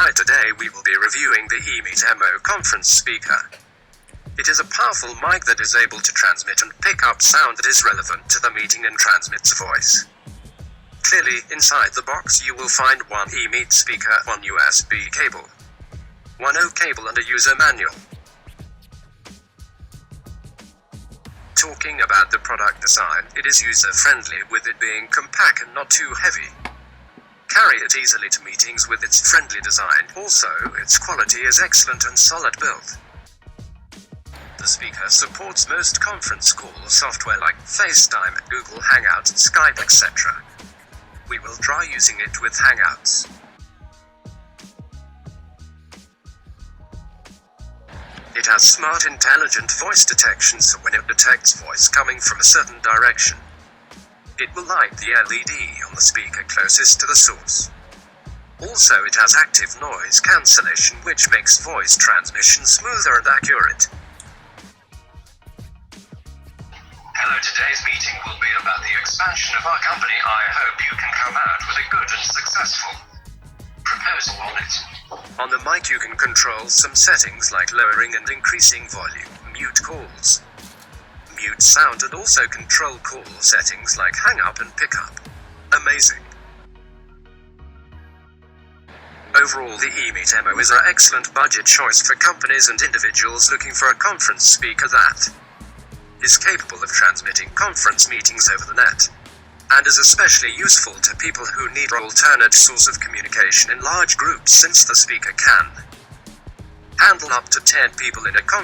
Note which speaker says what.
Speaker 1: Hi, today we will be reviewing the eMeet Emo conference speaker. It is a powerful mic that is able to transmit and pick up sound that is relevant to the meeting and transmits voice. Clearly, inside the box you will find one eMeet speaker, one USB cable, one O cable and a user manual. Talking about the product design, it is user-friendly with it being compact and not too heavy. Carry it easily to meetings with its friendly design. Also, its quality is excellent and solid build. The speaker supports most conference call software like FaceTime, Google Hangouts, Skype, etc. We will try using it with Hangouts. It has smart intelligent voice detection, so when it detects voice coming from a certain direction, it will light the LED on the speaker closest to the source. Also, it has active noise cancellation, which makes voice transmission smoother and accurate.
Speaker 2: Hello, today's meeting will be about the expansion of our company. I hope you can come out with a good and successful proposal on it.
Speaker 1: On the mic you can control some settings like lowering and increasing volume, mute calls, mute sound, and also control call settings like hang up and pick up. Amazing. Overall, the eMeet Emo is an excellent budget choice for companies and individuals looking for a conference speaker that is capable of transmitting conference meetings over the net, and is especially useful to people who need an alternate source of communication in large groups, since the speaker can handle up to 10 people in a conference